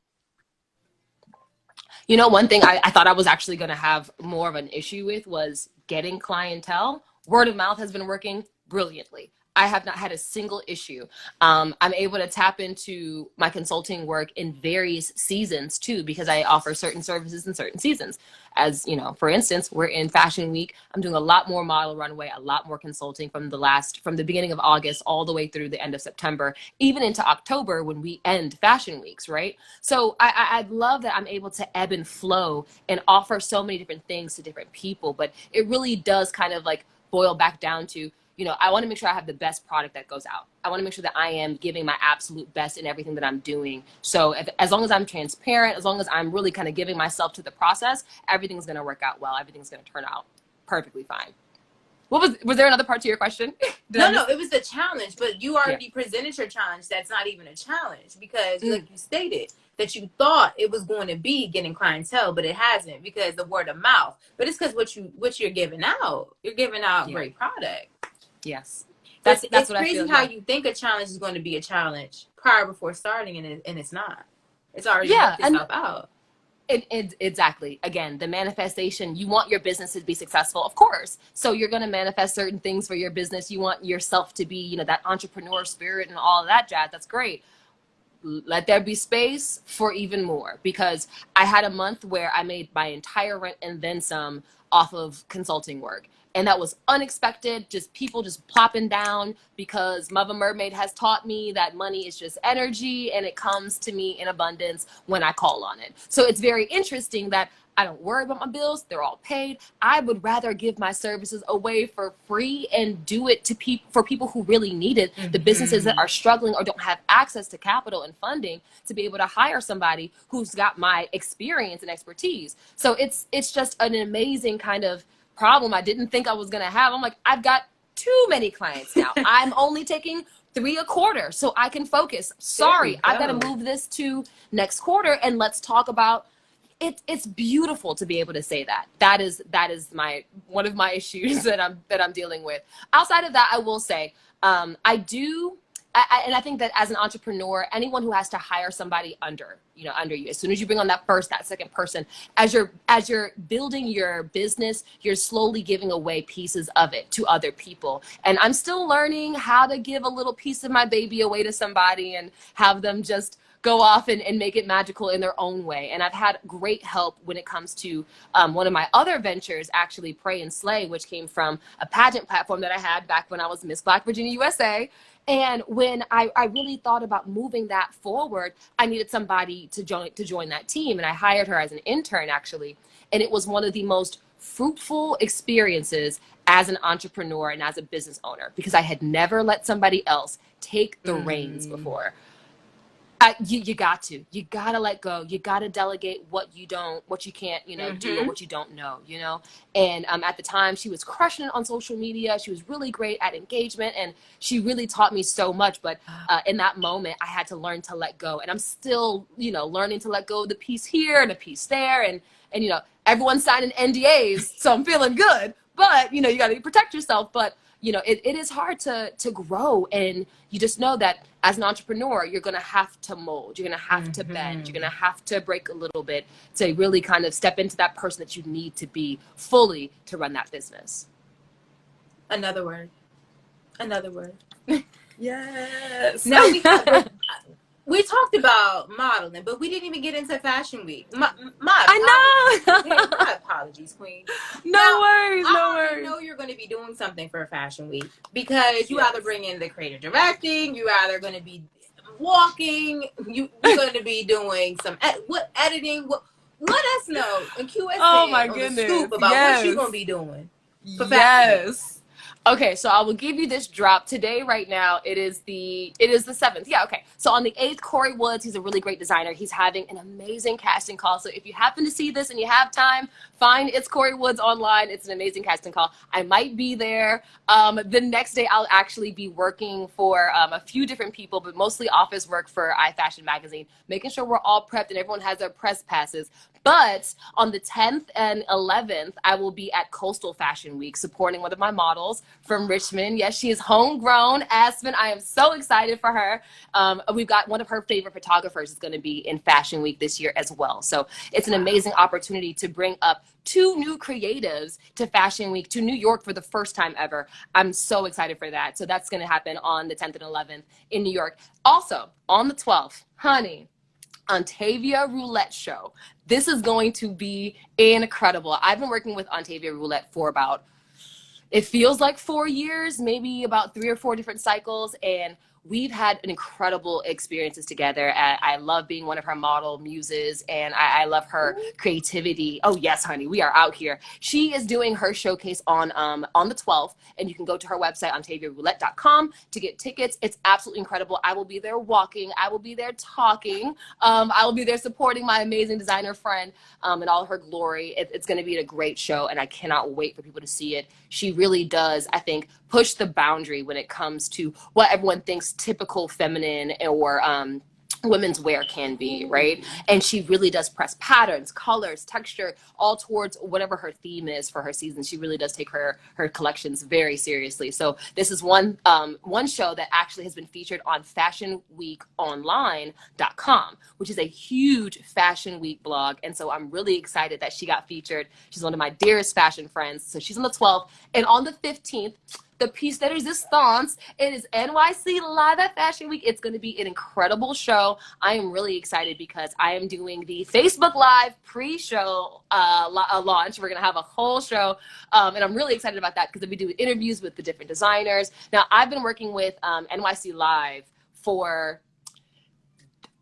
You know, one thing I thought I was actually going to have more of an issue with was getting clientele. Word of mouth has been working brilliantly. I have not had a single issue. I'm able to tap into my consulting work in various seasons too, because I offer certain services in certain seasons. As you know, for instance, we're in Fashion Week. I'm doing a lot more model runway, a lot more consulting from the beginning of August all the way through the end of September, even into October when we end Fashion Weeks, right? So I love that I'm able to ebb and flow and offer so many different things to different people, but it really does kind of like boil back down to, you know, I want to make sure I have the best product that goes out. I want to make sure that I am giving my absolute best in everything that I'm doing. So as long as I'm transparent, as long as I'm really kind of giving myself to the process, everything's going to work out well. Everything's going to turn out perfectly fine. Was there another part to your question? No, it was the challenge, but you already presented your challenge. That's not even a challenge because like you stated that you thought it was going to be getting clientele, but it hasn't because the word of mouth. But it's because what you're giving out. You're giving out great product. Yes. That's what I feel. It's crazy how you think a challenge is going to be a challenge before starting, and it's not. It's already worked itself out. Exactly. Again, the manifestation, you want your business to be successful, of course. So you're going to manifest certain things for your business. You want yourself to be, you know, that entrepreneur spirit and all of that jazz. That's great. Let there be space for even more, because I had a month where I made my entire rent and then some off of consulting work. And that was unexpected, just people just plopping down, because Mother Mermaid has taught me that money is just energy and it comes to me in abundance when I call on it. So it's very interesting that I don't worry about my bills. They're all paid. I would rather give my services away for free and do it to for people who really need it. The businesses that are struggling or don't have access to capital and funding to be able to hire somebody who's got my experience and expertise. So it's just an amazing kind of problem I didn't think I was going to have. I'm like, I've got too many clients now. I'm only taking 3 a quarter so I can focus. Sorry, I've got to move this to next quarter, and let's talk about it. It's beautiful to be able to say that. That is one of my issues that I'm dealing with. Outside of that, I will say I think that as an entrepreneur, anyone who has to hire somebody under you, as soon as you bring on that second person, as you're building your business, you're slowly giving away pieces of it to other people. And I'm still learning how to give a little piece of my baby away to somebody and have them just go off and make it magical in their own way. And I've had great help when it comes to one of my other ventures, actually Pray and Slay, which came from a pageant platform that I had back when I was Miss Black Virginia USA. And when I really thought about moving that forward, I needed somebody to join that team. And I hired her as an intern, actually. And it was one of the most fruitful experiences as an entrepreneur and as a business owner, because I had never let somebody else take the reins before. You got to let go. You got to delegate what you can't, do, or what you don't know, And at the time, she was crushing it on social media. She was really great at engagement, and she really taught me so much. But in that moment, I had to learn to let go, and I'm still, learning to let go of the piece here and a piece there, and everyone's signing NDAs, so I'm feeling good. But you got to protect yourself. But it is hard to grow, and you just know that as an entrepreneur, you're going to have to mold. You're going to have to bend. You're going to have to break a little bit to really kind of step into that person that you need to be fully to run that business. Another word. Yes. Now we talked about modeling, but we didn't even get into Fashion Week. I know. My apologies, Queen. No worries. I know you're going to be doing something for Fashion Week, because you either bring in the creative directing, you either going to be walking, you're going to be doing some editing. Let us know in QS. Oh my goodness! Scoop about what you're going to be doing for Fashion Week. Okay, so I will give you this drop today. Right now, it is the 7th. Yeah, okay. So on the 8th, Corey Woods, he's a really great designer. He's having an amazing casting call. So if you happen to see this and you have time, find It's Corey Woods online. It's an amazing casting call. I might be there. The next day, I'll actually be working for a few different people, but mostly office work for iFashion Magazine, making sure we're all prepped and everyone has their press passes. But on the 10th and 11th, I will be at Coastal Fashion Week supporting one of my models from Richmond. Yes, she is homegrown. Aspen, I am so excited for her. We've got one of her favorite photographers is going to be in Fashion Week this year as well. So it's an amazing opportunity to bring up 2 new creatives to Fashion Week, to New York for the first time ever. I'm so excited for that. So that's going to happen on the 10th and 11th in New York. Also, on the 12th, honey, Ontavia Roulette show. This is going to be incredible. I've been working with Ontavia Roulette for about, it feels like 4 years, maybe about 3 or 4 different cycles, and we've had incredible experiences together. I love being one of her model muses, and I love her creativity. Oh yes, honey, we are out here. She is doing her showcase on the 12th, and you can go to her website, ontaviaroulette.com, to get tickets. It's absolutely incredible. I will be there walking. I will be there talking. I will be there supporting my amazing designer friend in all her glory. It's going to be a great show, and I cannot wait for people to see it. She really does, I think, push the boundary when it comes to what everyone thinks typical feminine or women's wear can be, right? And she really does press patterns, colors, texture, all towards whatever her theme is for her season. She really does take her collections very seriously. So this is one show that actually has been featured on fashionweekonline.com, which is a huge Fashion Week blog. And so I'm really excited that she got featured. She's one of my dearest fashion friends. So she's on the 12th. And on the 15th, the piece de resistance, it is NYC Live at Fashion Week. It's going to be an incredible show. I am really excited because I am doing the Facebook Live pre-show launch. We're going to have a whole show, and I'm really excited about that because we do interviews with the different designers. Now, I've been working with NYC Live for,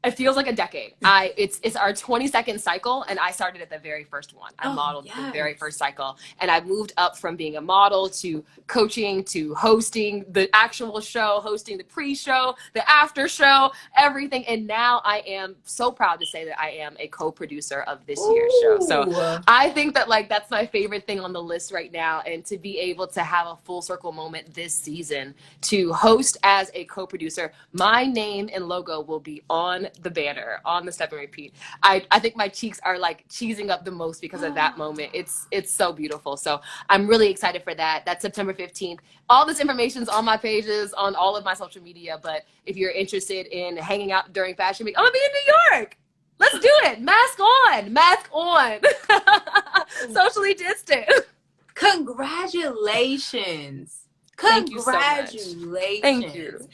it feels like a decade. It's our 22nd cycle, and I started at the very first one. I modeled the very first cycle, and I moved up from being a model to coaching to hosting the actual show, hosting the pre-show, the after show, everything. And now I am so proud to say that I am a co-producer of this year's show. So I think that that's my favorite thing on the list right now, and to be able to have a full circle moment this season to host as a co-producer. My name and logo will be on the banner, on the Step and Repeat. I think my cheeks are cheesing up the most because of that moment. It's so beautiful. So I'm really excited for that. That's September 15th. All this information is on my pages, on all of my social media. But if you're interested in hanging out during Fashion Week, I'm gonna be in New York. Let's do it. Mask on. Socially distant. Congratulations. Thank you so much. Congratulations. Thank you.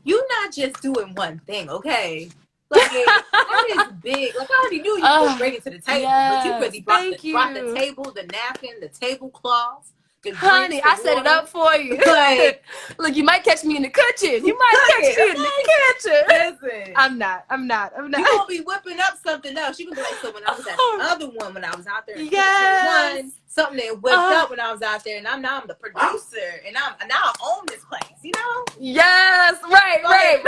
You're not just doing one thing, okay? That is big. I already knew you were bring it to the table, but you really brought the table, the napkin, the tablecloths. Honey, I set it up for you. Look, you might catch me in the kitchen. Listen. I'm not. You're going to be whipping up something else. You can be like, so when I was at the other one, when I was out there in one, something that whipped up when I was out there, and I'm the producer, and now I own this place, you know? Yes, right. Go ahead,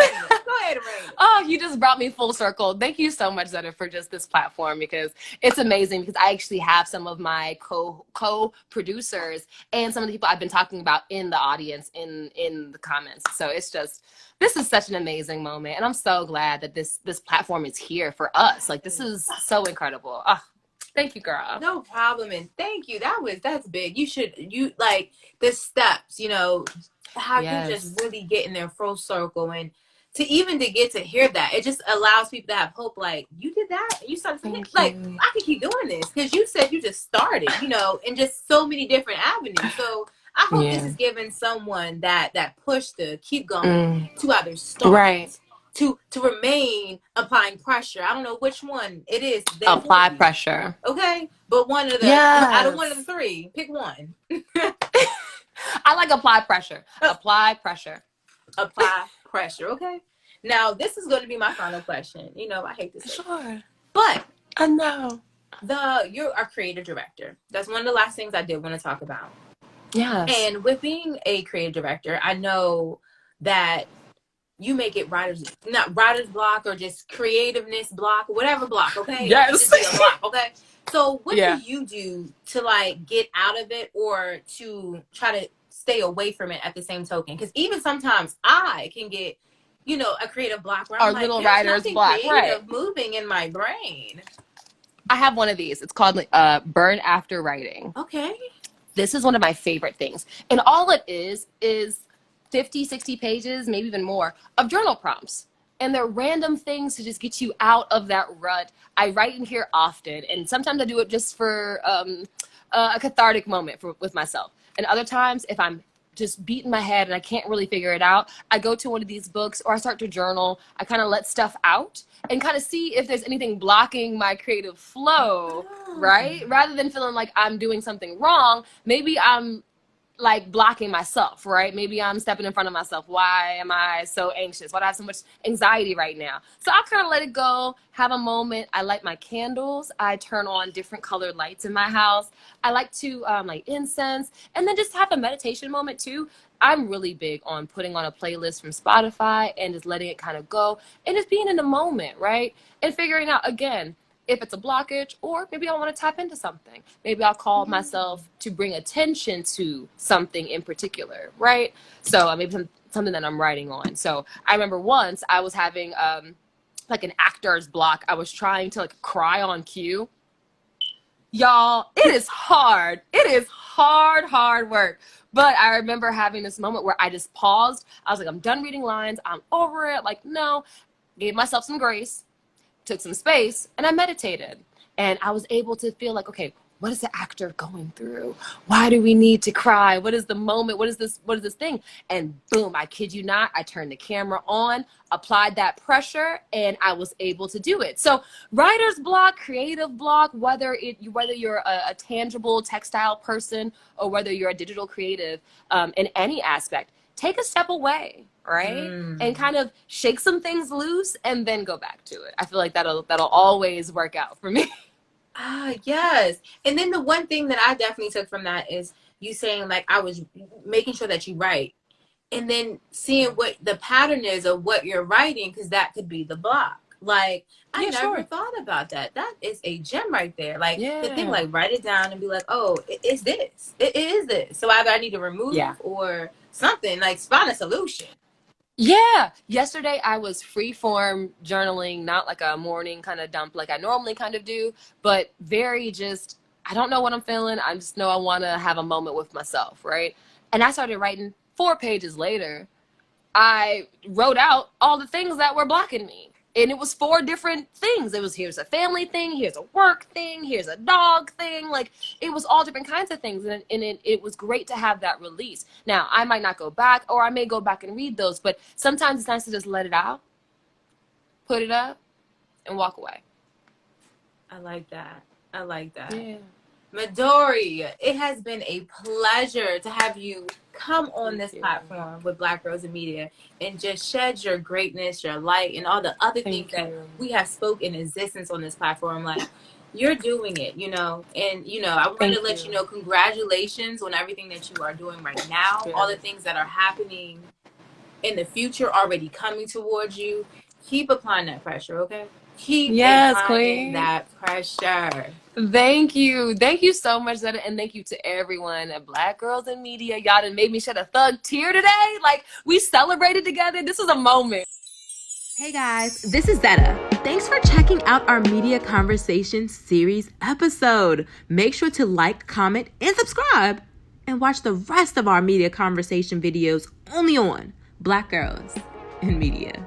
Raina. Oh, you just brought me full circle. Thank you so much, Zeta, for just this platform, because it's amazing, because I actually have some of my co-producers and some of the people I've been talking about in the audience, in the comments. So it's just, this is such an amazing moment, and I'm so glad that this platform is here for us. This is so incredible. Thank you, girl. No problem, and thank you. That's big. You the steps, how you just really get in their full circle, and to get to hear that, it just allows people to have hope. You did that, and you started thinking, I can keep doing this, because you said you just started, in just so many different avenues. So I hope this is giving someone that push to keep going, to either start, right, to remain applying pressure. I don't know which one it is. Apply pressure. Okay, but one of the out of one of the three, pick one. I like apply pressure. Apply pressure. Apply pressure. Okay. Now this is going to be my final question. I hate this. Sure. But I know you're our creative director. That's one of the last things I did want to talk about. Yes. And with being a creative director, I know that you make it not writer's block or just creativeness block, whatever block, okay? It can Yes. just be a block, okay? So what Yeah. do you do to like get out of it or to try to stay away from it at the same token? Because even sometimes I can get, a creative block where I'm Our like, little there's writer's nothing block, creative right? moving in my brain. I have one of these. It's called Burn After Writing. Okay. This is one of my favorite things. And all it is 50, 60 pages, maybe even more, of journal prompts. And they're random things to just get you out of that rut. I write in here often, and sometimes I do it just for a cathartic moment with myself. And other times, if I'm just beating my head and I can't really figure it out, I go to one of these books or I start to journal. I kind of let stuff out and kind of see if there's anything blocking my creative flow, right? Rather than feeling like I'm doing something wrong, maybe I'm like blocking myself, right? Maybe I'm stepping in front of myself. Why am I so anxious? Why do I have so much anxiety right now? So I'll kind of let it go, have a moment. I light my candles. I turn on different colored lights in my house. I like to light incense and then just have a meditation moment too. I'm really big on putting on a playlist from Spotify and just letting it kind of go and just being in the moment, right? And figuring out, again, if it's a blockage, or maybe I want to tap into something. Maybe I'll call myself to bring attention to something in particular, right? So maybe something that I'm writing on. So I remember once I was having like an actor's block. I was trying to like cry on cue. Y'all, it is hard. It is hard work. But I remember having this moment where I just paused. I was like, I'm done reading lines. I'm over it. Like, no, gave myself some grace, took some space, and I meditated. And I was able to feel like, okay, what is the actor going through? Why do we need to cry? What is the moment? What is this thing? And boom, I kid you not, I turned the camera on, applied that pressure, and I was able to do it. So writer's block, creative block, whether you're a tangible textile person or whether you're a digital creative, in any aspect, take a step away, right? And kind of shake some things loose and then go back to it. I feel like that'll always work out for me. Ah, yes. And then the one thing that I definitely took from that is you saying like I was making sure that you write and then seeing what the pattern is of what you're writing, because that could be the block. Like I never thought about that. That is a gem right there. Like the thing, like write it down and be like, oh, it's this. It is this. So either I need to remove or something, like find a solution. Yeah. Yesterday I was freeform journaling, not like a morning kind of dump like I normally kind of do, but very just, I don't know what I'm feeling. I just know I want to have a moment with myself, right? And I started writing 4 pages later. I wrote out all the things that were blocking me. And it was 4 different things. It was, here's a family thing, here's a work thing, here's a dog thing. Like, it was all different kinds of things. And it was great to have that release. Now, I might not go back, or I may go back and read those, but sometimes it's nice to just let it out, put it up, and walk away. I like that. I like that. Yeah. Midori, it has been a pleasure to have you come on this platform with Black Girls in Media and just shed your greatness, your light, and all the other things that we have spoken in existence on this platform. Like, you're doing it, and, I want to let you know, congratulations on everything that you are doing right now, all the things that are happening in the future already coming towards you. Keep applying that pressure, okay? Keep applying that pressure. Thank you. Thank you so much, Zeta. And thank you to everyone at Black Girls in Media. Y'all done made me shed a thug tear today. Like, we celebrated together. This was a moment. Hey guys, this is Zeta. Thanks for checking out our Media Conversation series episode. Make sure to like, comment, and subscribe. And watch the rest of our Media Conversation videos only on Black Girls in Media.